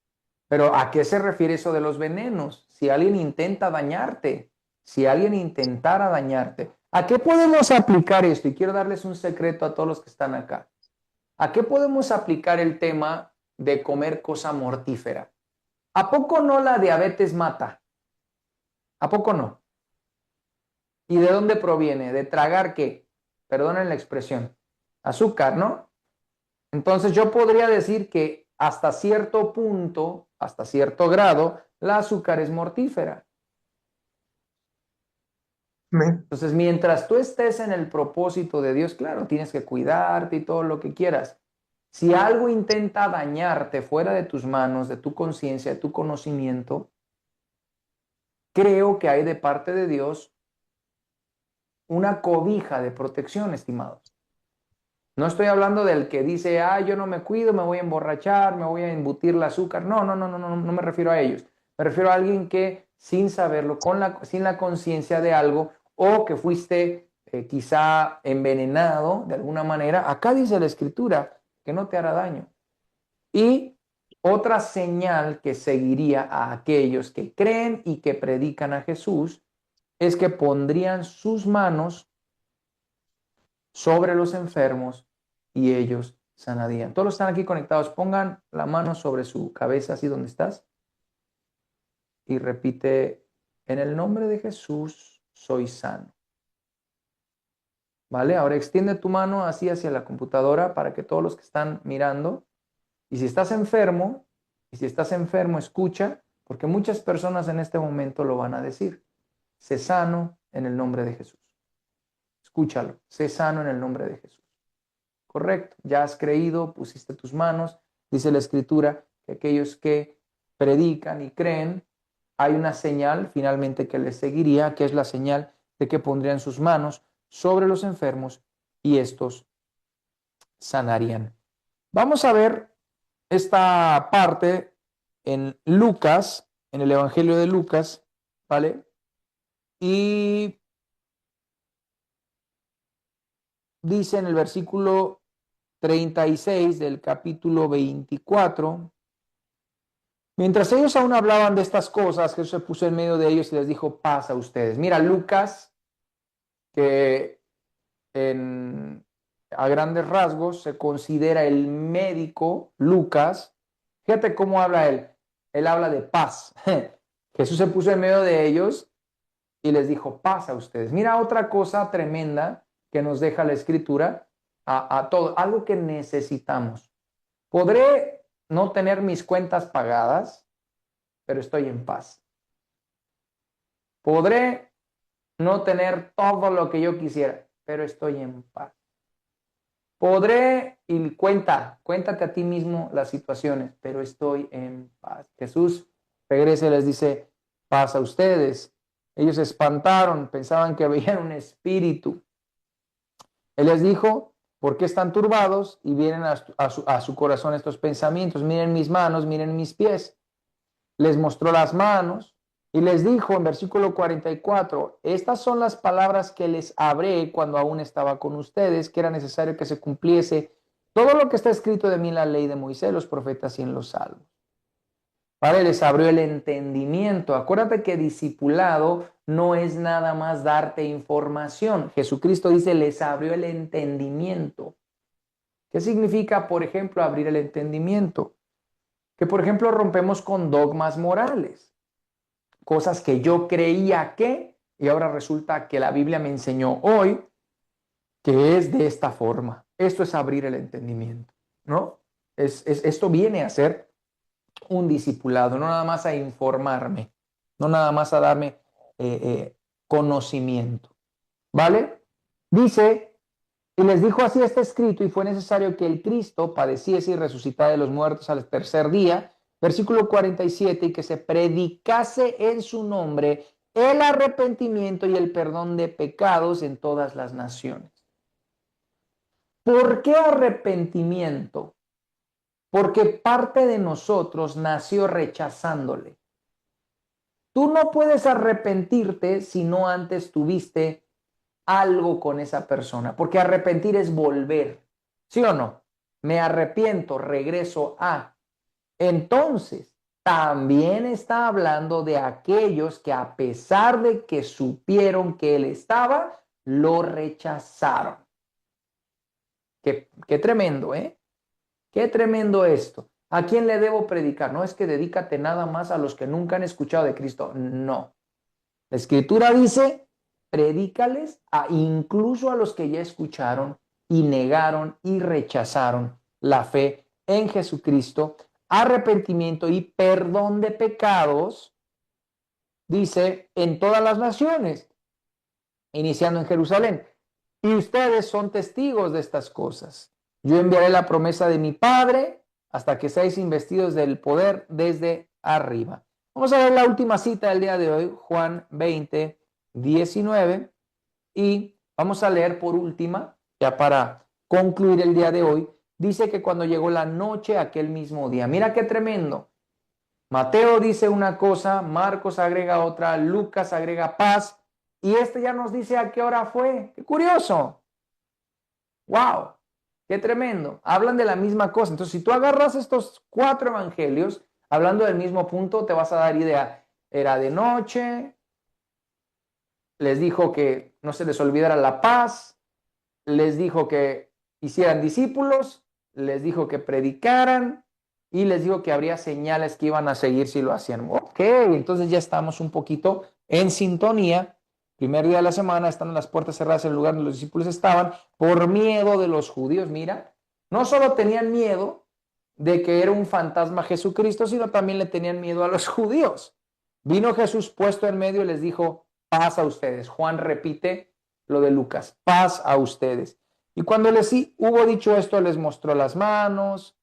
Pero ¿a qué se refiere eso de los venenos? Si alguien intenta dañarte, si alguien intentara dañarte, ¿a qué podemos aplicar esto? Y quiero darles un secreto a todos los que están acá. ¿A qué podemos aplicar el tema de comer cosa mortífera? ¿A poco no la diabetes mata? ¿A poco no? ¿Y de dónde proviene? ¿De tragar qué? Perdonen la expresión. Azúcar, ¿no? Entonces yo podría decir que hasta cierto punto, hasta cierto grado, la azúcar es mortífera. Amén. Entonces, mientras tú estés en el propósito de Dios, claro, tienes que cuidarte y todo lo que quieras. Si algo intenta dañarte fuera de tus manos, de tu conciencia, de tu conocimiento, creo que hay de parte de Dios una cobija de protección, estimados. No estoy hablando del que dice, yo no me cuido, me voy a emborrachar, me voy a embutir el azúcar. No, no, no, no, no, no me refiero a ellos. Me refiero a alguien que sin saberlo, sin la conciencia de algo, o que fuiste quizá envenenado de alguna manera. Acá dice la escritura que no te hará daño. Y otra señal que seguiría a aquellos que creen y que predican a Jesús es que pondrían sus manos sobre los enfermos y ellos sanarían. Todos los que están aquí conectados, pongan la mano sobre su cabeza, así donde estás, y repite, en el nombre de Jesús soy sano. ¿Vale? Ahora extiende tu mano así hacia la computadora para que todos los que están mirando, y si estás enfermo, escucha, porque muchas personas en este momento lo van a decir. Sé sano en el nombre de Jesús. Escúchalo, sé sano en el nombre de Jesús. Correcto, ya has creído, pusiste tus manos, dice la escritura que aquellos que predican y creen, hay una señal finalmente que les seguiría, que es la señal de que pondrían sus manos sobre los enfermos y estos sanarían. Vamos a ver esta parte en Lucas, en el Evangelio de Lucas, ¿vale? Y dice en el versículo 36 del capítulo 24. Mientras ellos aún hablaban de estas cosas, Jesús se puso en medio de ellos y les dijo, paz a ustedes. Mira, Lucas, que a grandes rasgos se considera el médico, Lucas, fíjate cómo habla él. Él habla de paz. Jesús se puso en medio de ellos y les dijo, paz a ustedes. Mira otra cosa tremenda que nos deja la escritura a todo, algo que necesitamos. Podré no tener mis cuentas pagadas, pero estoy en paz. Podré no tener todo lo que yo quisiera, pero estoy en paz. Podré, y cuéntate a ti mismo las situaciones, pero estoy en paz. Jesús regresa y les dice, paz a ustedes. Ellos se espantaron, pensaban que veían un espíritu. Él les dijo, ¿por qué están turbados? Y vienen a su corazón estos pensamientos. Miren mis manos, miren mis pies. Les mostró las manos y les dijo en versículo 44, estas son las palabras que les hablé cuando aún estaba con ustedes, que era necesario que se cumpliese todo lo que está escrito de mí en la ley de Moisés, los profetas y en los salmos. Padre, les abrió el entendimiento. Acuérdate que discipulado no es nada más darte información. Jesucristo dice, les abrió el entendimiento. ¿Qué significa, por ejemplo, abrir el entendimiento? Que, por ejemplo, rompemos con dogmas morales. Cosas que yo creía que, y ahora resulta que la Biblia me enseñó hoy que es de esta forma. Esto es abrir el entendimiento, ¿no? Esto viene a ser un discipulado, no nada más a informarme, no nada más a darme conocimiento, ¿vale? Dice, y les dijo, así está escrito, y fue necesario que el Cristo padeciese y resucitara de los muertos al tercer día, versículo 47, y que se predicase en su nombre el arrepentimiento y el perdón de pecados en todas las naciones. ¿Por qué arrepentimiento? Porque parte de nosotros nació rechazándole. Tú no puedes arrepentirte si no antes tuviste algo con esa persona, porque arrepentir es volver, ¿sí o no? Me arrepiento, regreso a. Entonces, también está hablando de aquellos que a pesar de que supieron que él estaba, lo rechazaron. Qué tremendo, ¿eh? Qué tremendo esto. ¿A quién le debo predicar? No es que dedícate nada más a los que nunca han escuchado de Cristo. No. La Escritura dice, predícales incluso a los que ya escucharon y negaron y rechazaron la fe en Jesucristo, arrepentimiento y perdón de pecados, dice, en todas las naciones, iniciando en Jerusalén. Y ustedes son testigos de estas cosas. Yo enviaré la promesa de mi Padre hasta que seáis investidos del poder desde arriba. Vamos a ver la última cita del día de hoy, Juan 20, 19. Y vamos a leer por última, ya para concluir el día de hoy. Dice que cuando llegó la noche aquel mismo día. Mira qué tremendo. Mateo dice una cosa, Marcos agrega otra, Lucas agrega paz. Y este ya nos dice a qué hora fue. ¡Qué curioso! ¡Wow! ¡Qué tremendo! Hablan de la misma cosa. Entonces, si tú agarras estos 4 evangelios, hablando del mismo punto, te vas a dar idea. Era de noche, les dijo que no se les olvidara la paz, les dijo que hicieran discípulos, les dijo que predicaran y les dijo que habría señales que iban a seguir si lo hacían. Ok, entonces ya estamos un poquito en sintonía. Primer día de la semana, están las puertas cerradas en el lugar donde los discípulos estaban por miedo de los judíos. Mira, no solo tenían miedo de que era un fantasma Jesucristo, sino también le tenían miedo a los judíos. Vino Jesús puesto en medio y les dijo, paz a ustedes. Juan repite lo de Lucas, paz a ustedes. Y cuando les hubo dicho esto, les mostró las manos.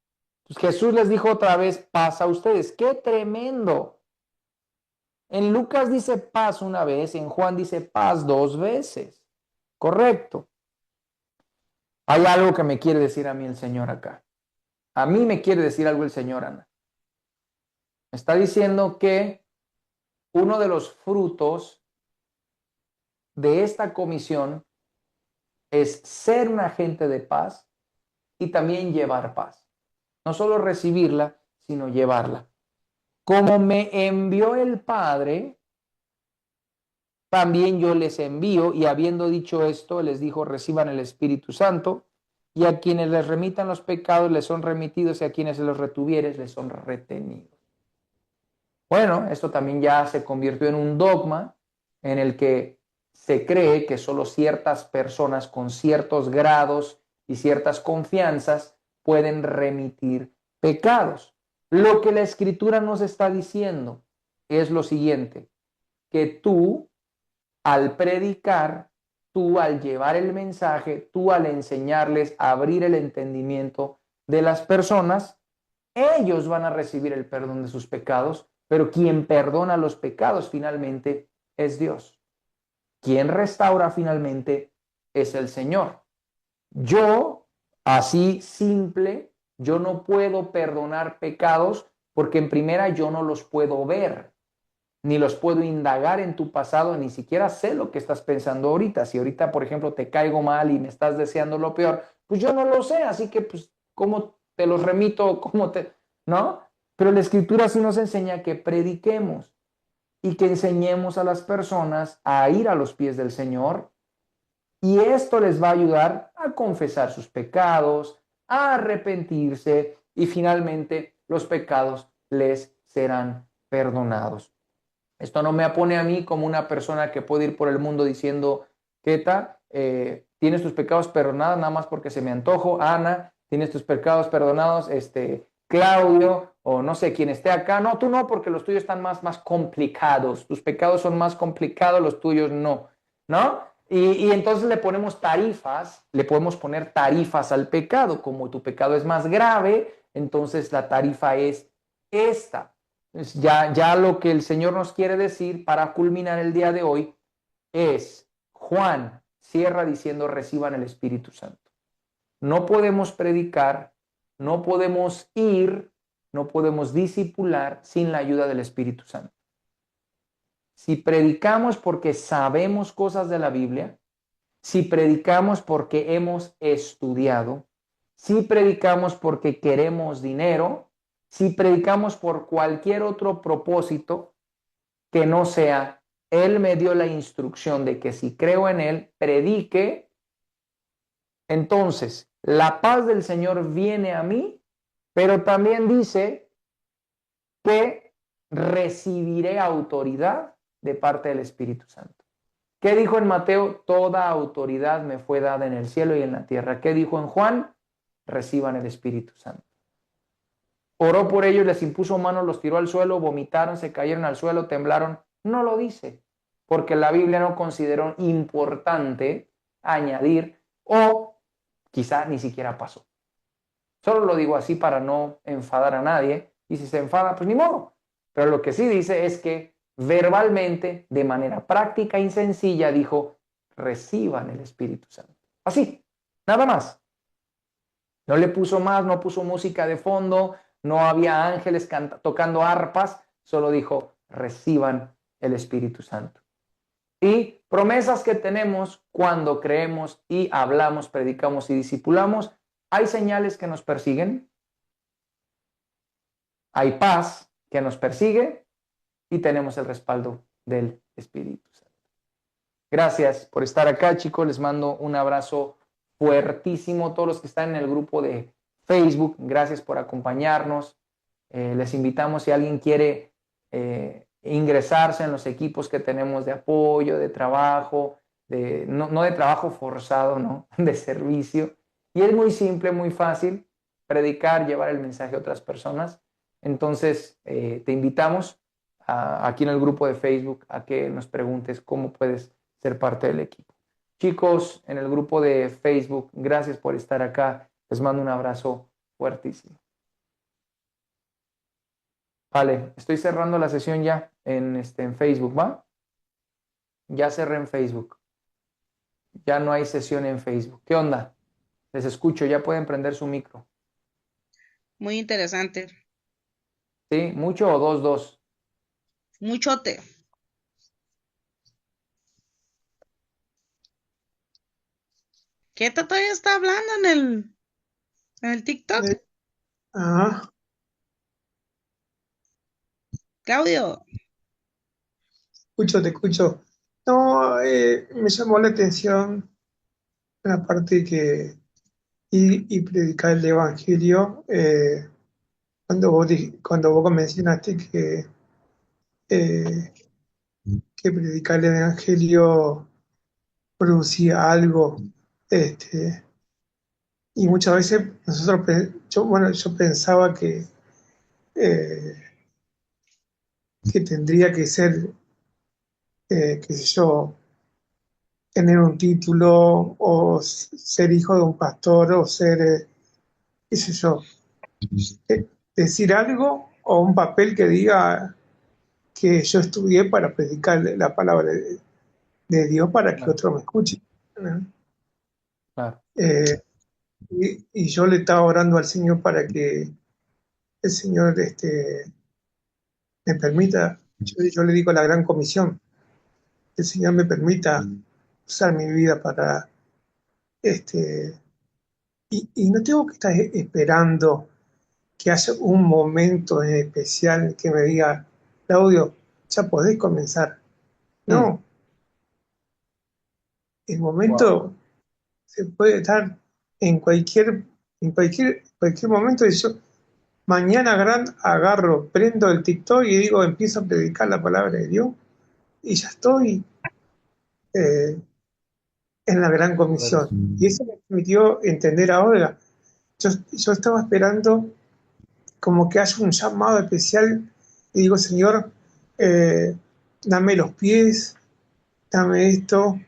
Pues Jesús les dijo otra vez, paz a ustedes. ¡Qué tremendo! En Lucas dice paz una vez, en Juan dice paz 2 veces. Correcto. Hay algo que me quiere decir a mí el Señor acá. A mí me quiere decir algo el Señor, Ana. Me está diciendo que uno de los frutos de esta comisión es ser un agente de paz y también llevar paz. No solo recibirla, sino llevarla. Como me envió el Padre, también yo les envío, y habiendo dicho esto, les dijo, reciban el Espíritu Santo, y a quienes les remitan los pecados les son remitidos, y a quienes se los retuvieres les son retenidos. Bueno, esto también ya se convirtió en un dogma en el que se cree que solo ciertas personas con ciertos grados y ciertas confianzas pueden remitir pecados. Lo que la Escritura nos está diciendo es lo siguiente, que tú, al predicar, tú al llevar el mensaje, tú al enseñarles, a abrir el entendimiento de las personas, ellos van a recibir el perdón de sus pecados, pero quien perdona los pecados finalmente es Dios. Quien restaura finalmente es el Señor. Yo, así simple, yo no puedo perdonar pecados porque en primera yo no los puedo ver, ni los puedo indagar en tu pasado, ni siquiera sé lo que estás pensando ahorita. Si ahorita, por ejemplo, te caigo mal y me estás deseando lo peor, pues yo no lo sé, así que pues, ¿cómo te los remito? ¿Cómo te...? ¿No? Pero la Escritura sí nos enseña que prediquemos y que enseñemos a las personas a ir a los pies del Señor, y esto les va a ayudar a confesar sus pecados, a arrepentirse y finalmente los pecados les serán perdonados. Esto no me pone a mí como una persona que puede ir por el mundo diciendo, Keta, tienes tus pecados perdonados nada más porque se me antojo. Ana, tienes tus pecados perdonados. Claudio, o no sé quién esté acá. No, tú no, porque los tuyos están más complicados. Tus pecados son más complicados, los tuyos no. ¿No? Y entonces le ponemos tarifas, le podemos poner tarifas al pecado. Como tu pecado es más grave, entonces la tarifa es esta. Ya lo que el Señor nos quiere decir para culminar el día de hoy es, Juan cierra diciendo, reciban el Espíritu Santo. No podemos predicar, no podemos ir, no podemos discipular sin la ayuda del Espíritu Santo. Si predicamos porque sabemos cosas de la Biblia, si predicamos porque hemos estudiado, si predicamos porque queremos dinero, si predicamos por cualquier otro propósito que no sea, Él me dio la instrucción de que si creo en Él, predique, entonces la paz del Señor viene a mí, pero también dice que recibiré autoridad de parte del Espíritu Santo. ¿Qué dijo en Mateo? Toda autoridad me fue dada en el cielo y en la tierra. ¿Qué dijo en Juan? Reciban el Espíritu Santo. Oró por ellos, les impuso manos, los tiró al suelo, vomitaron, se cayeron al suelo, temblaron. No lo dice, porque la Biblia no consideró importante añadir o quizá ni siquiera pasó. Solo lo digo así para no enfadar a nadie, y si se enfada, pues ni modo. Pero lo que sí dice es que verbalmente, de manera práctica y sencilla, dijo, reciban el Espíritu Santo. Así, nada más. No le puso más, no puso música de fondo, no había ángeles tocando arpas, solo dijo, reciban el Espíritu Santo. Y promesas que tenemos cuando creemos y hablamos, predicamos y discipulamos, hay señales que nos persiguen, hay paz que nos persigue y tenemos el respaldo del Espíritu Santo. Gracias por estar acá, chicos. Les mando un abrazo fuertísimo. Todos los que están en el grupo de Facebook, gracias por acompañarnos. Les invitamos si alguien quiere ingresarse en los equipos que tenemos de apoyo, de trabajo, no de trabajo forzado, ¿no? De servicio. Y es muy simple, muy fácil predicar, llevar el mensaje a otras personas. Entonces, te invitamos aquí en el grupo de Facebook a que nos preguntes cómo puedes ser parte del equipo. Chicos, en el grupo de Facebook, gracias por estar acá. Les mando un abrazo fuertísimo. Vale, estoy cerrando la sesión ya en Facebook, ¿va? Ya cerré en Facebook. Ya no hay sesión en Facebook. ¿Qué onda? Les escucho, ya pueden prender su micro. Muy interesante. ¿Sí? ¿Mucho o dos, dos? Muchote. ¿Qué todavía está hablando en el TikTok? Ah, Claudio, escucho, te escucho. No, me llamó la atención la parte que y predicar el Evangelio, cuando vos mencionaste eh, que predicar el Evangelio producía algo, este, y muchas veces yo pensaba eh, que tendría que ser, qué sé yo, tener un título o ser hijo de un pastor o ser, qué sé yo, decir algo o un papel que diga que yo estudié para predicar la palabra de Dios para que Claro, otro me escuche, ¿no? claro. Eh, y yo le estaba orando al Señor para que el Señor me permita, yo le digo la gran comisión, que el Señor me permita usar mi vida para, este, y no tengo que estar esperando que haya un momento en especial que me diga, Claudio, ya podés comenzar. Mm, No, el wow. momento se puede dar en cualquier momento. Y yo mañana agarro, prendo el TikTok y digo, empiezo a predicar la palabra de Dios y ya estoy eh, en la gran Poder comisión. eso. Y eso me permitió entender ahora. Yo estaba esperando como que haya un llamado especial y digo, Señor, eh, dame los pies, dame esto.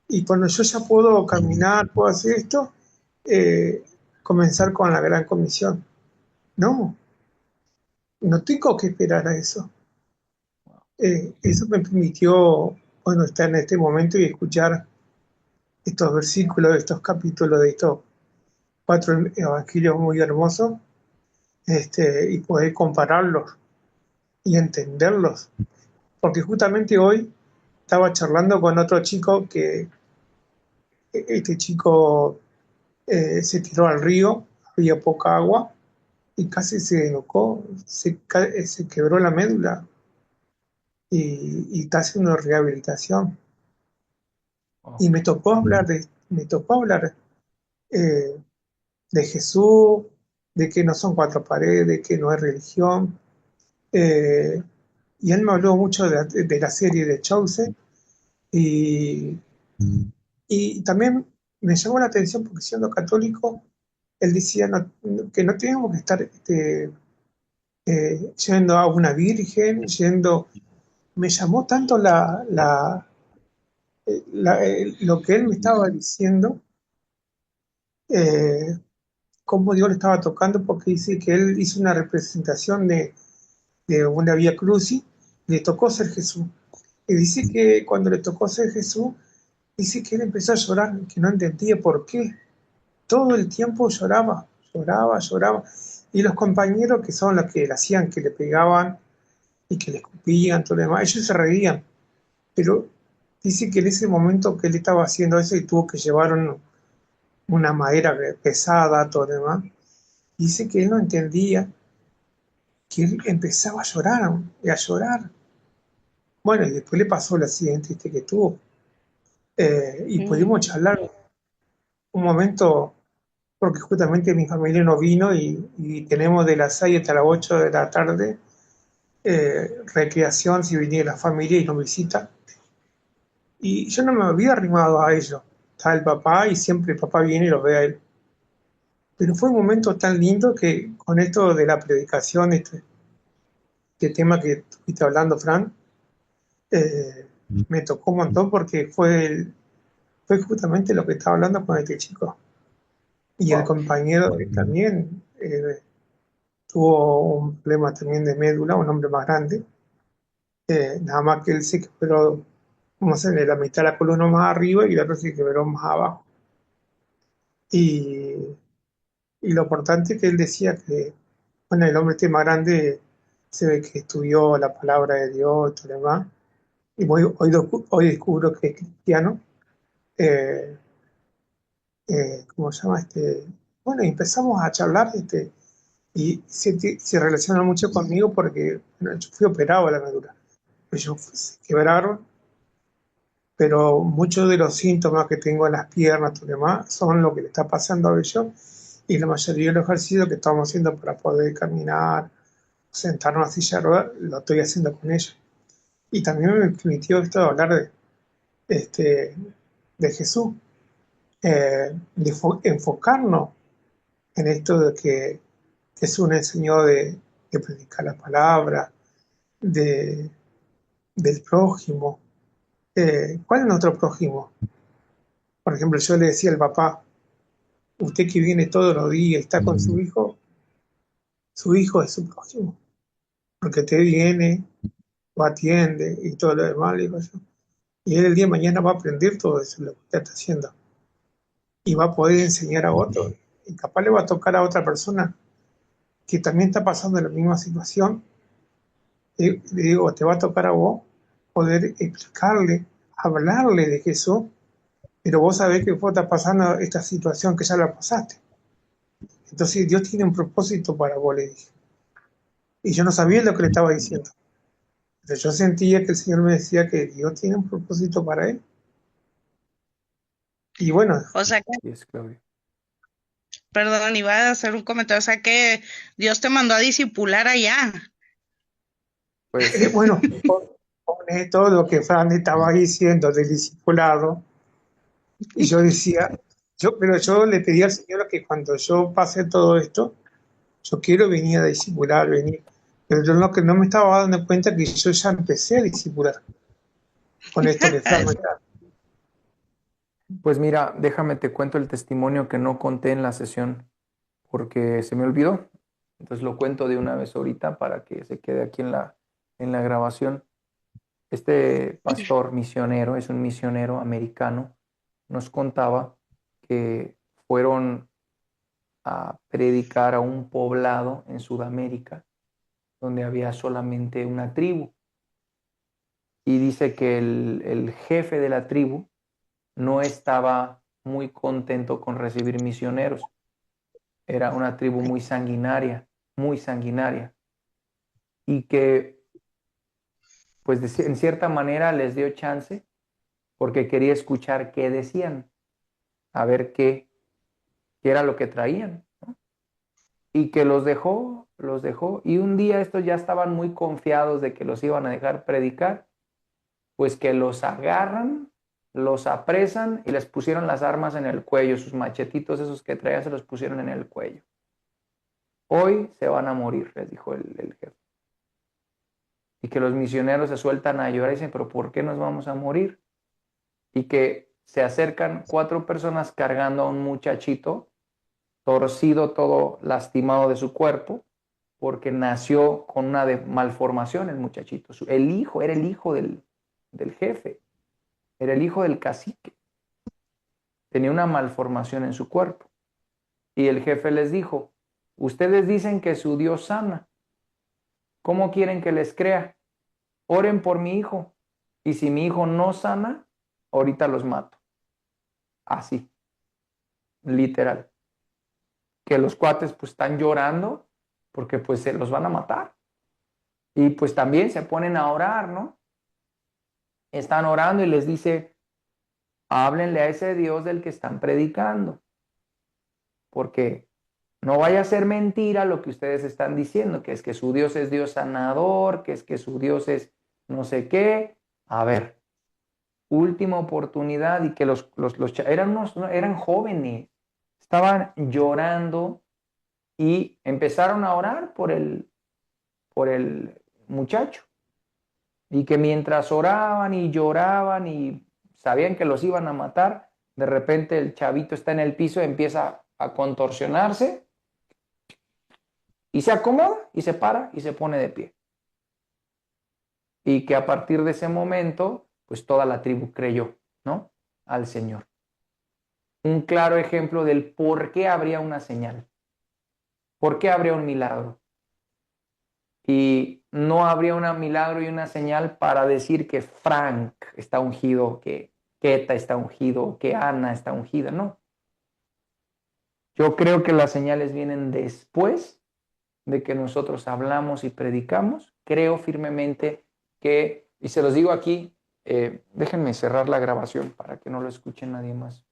Y cuando yo ya puedo caminar, puedo hacer esto, eh, comenzar con la gran comisión. No, no tengo que esperar a eso. Eso me permitió, bueno, estar en este momento y escuchar estos versículos, estos capítulos de estos cuatro evangelios muy hermosos, y poder compararlos y entenderlos. Porque justamente hoy estaba charlando con otro chico que este chico se tiró al río, había poca agua y casi se enojó, se quebró la médula y está haciendo rehabilitación. Wow. Y me tocó hablar eh, de Jesús, de que no son cuatro paredes, de que no es religión. eh, y él me habló mucho de la serie de Chosen y, y también me llamó la atención porque siendo católico, él decía que no teníamos que estar yendo a una virgen, me llamó tanto lo que él me estaba diciendo, eh, cómo Dios le estaba tocando, porque dice que él hizo una representación de una Vía Crucis, le tocó ser Jesús. Y dice que cuando le tocó ser Jesús, dice que él empezó a llorar, que no entendía por qué. Todo el tiempo lloraba, lloraba, lloraba. Y los compañeros que son los que le hacían, que le pegaban y que le escupían, todo lo demás, ellos se reían. Pero dice que en ese momento que él estaba haciendo eso y tuvo que llevar una madera pesada, todo lo demás, dice que él no entendía, que él empezaba a llorar, y a llorar. Bueno, y después le pasó el accidente que tuvo. Y pudimos Mm. charlar un momento, porque justamente mi familia no vino y tenemos de las 6 hasta las 8 de la tarde recreación si viniera la familia y nos visita. Y yo no me había arrimado a ellos. Está el papá y siempre el papá viene y lo ve a él. Pero fue un momento tan lindo que con esto de la predicación, este tema que estuviste hablando, Fran, eh, me tocó un montón porque fue justamente lo que estaba hablando con este chico. Y el Wow. compañero también tuvo un problema también de médula, un hombre más grande. Nada más que él se quebró, como se la mitad de la columna más arriba y el otro se quebró más abajo. Y, y lo importante es que él decía que, bueno, el hombre este más grande se ve que estudió la palabra de Dios y todo lo demás. Y hoy descubro que es cristiano. Eh, ¿Cómo se llama? Bueno, y empezamos a charlar y se relaciona mucho conmigo porque bueno, yo fui operado de la médula. Ellos se quebraron, pero muchos de los síntomas que tengo en las piernas y demás son lo que le está pasando a ellos y la mayoría de los ejercicios que estamos haciendo para poder caminar, sentarnos en silla de ruedas, lo estoy haciendo con ellos. Y también me permitió esto de hablar este, de Jesús, de enfocarnos en esto de que Jesús nos enseñó de predicar la palabra, de, del prójimo. ¿Cuál es nuestro prójimo? Por ejemplo, yo le decía al papá, usted que viene todos los días y está con su hijo es su prójimo, porque usted viene, lo atiende y todo lo demás, le digo yo. Y él el día de mañana va a aprender todo eso, lo que usted está haciendo, y va a poder enseñar a otro. Y capaz le va a tocar a otra persona que también está pasando la misma situación. Y le digo, te va a tocar a vos poder explicarle, hablarle de Jesús, pero vos sabés que vos estás pasando esta situación que ya la pasaste. Entonces Dios tiene un propósito para vos, le dije. Y yo no sabía lo que le estaba diciendo. Pero yo sentía que el Señor me decía que Dios tiene un propósito para él. Y bueno, O sea que, Y es Claudio. perdón, iba a hacer un comentario. O sea que Dios te mandó a discipular allá. Pues bueno, con esto lo que Fran estaba diciendo del discipulado, y yo decía, pero yo le pedí al Señor que cuando yo pase todo esto, yo quiero venir a discipular, venir. Pero yo lo que no me estaba dando cuenta que yo ya empecé a discipular con esto que Fran me está. Pues mira, déjame te cuento el testimonio que no conté en la sesión porque se me olvidó. Entonces lo cuento de una vez ahorita para que se quede aquí en la grabación. Este pastor misionero, es un misionero americano, nos contaba que fueron a predicar a un poblado en Sudamérica donde había solamente una tribu. Y dice que el jefe de la tribu no estaba muy contento con recibir misioneros. Era una tribu muy sanguinaria, y que pues en cierta manera les dio chance porque quería escuchar qué decían, a ver qué era lo que traían, ¿no? Y que los dejó, y un día estos ya estaban muy confiados de que los iban a dejar predicar, pues que los agarran, los apresan y les pusieron las armas en el cuello, sus machetitos esos que traían se los pusieron en el cuello. Hoy se van a morir, les dijo el jefe. Y que los misioneros se sueltan a llorar y dicen, pero ¿por qué nos vamos a morir? Y que se acercan 4 personas cargando a un muchachito torcido, todo lastimado de su cuerpo, porque nació con una malformación el muchachito. El hijo, era el hijo del jefe, era el hijo del cacique. Tenía una malformación en su cuerpo. Y el jefe les dijo, ustedes dicen que su Dios sana. ¿Cómo quieren que les crea? Oren por mi hijo. Y si mi hijo no sana, ahorita los mato. Así, literal. Que los cuates pues están llorando porque pues se los van a matar. Y pues también se ponen a orar, ¿no? Están orando y les dice, háblenle a ese Dios del que están predicando, porque no vaya a ser mentira lo que ustedes están diciendo, que es que su Dios es Dios sanador, que es que su Dios es no sé qué. A ver, última oportunidad. Y que eran jóvenes, estaban llorando y empezaron a orar por el muchacho. Y que mientras oraban y lloraban y sabían que los iban a matar, de repente el chavito está en el piso, empieza a contorsionarse y se acomoda y se para y se pone de pie. Y que a partir de ese momento, pues toda la tribu creyó, ¿no? Al Señor. Un claro ejemplo del por qué habría una señal, por qué habría un milagro. Y no habría un milagro y una señal para decir que Frank está ungido, que Keta está ungido, que Ana está ungida, no. Yo creo que las señales vienen después de que nosotros hablamos y predicamos. Creo firmemente que, y se los digo aquí, déjenme cerrar la grabación para que no lo escuche nadie más.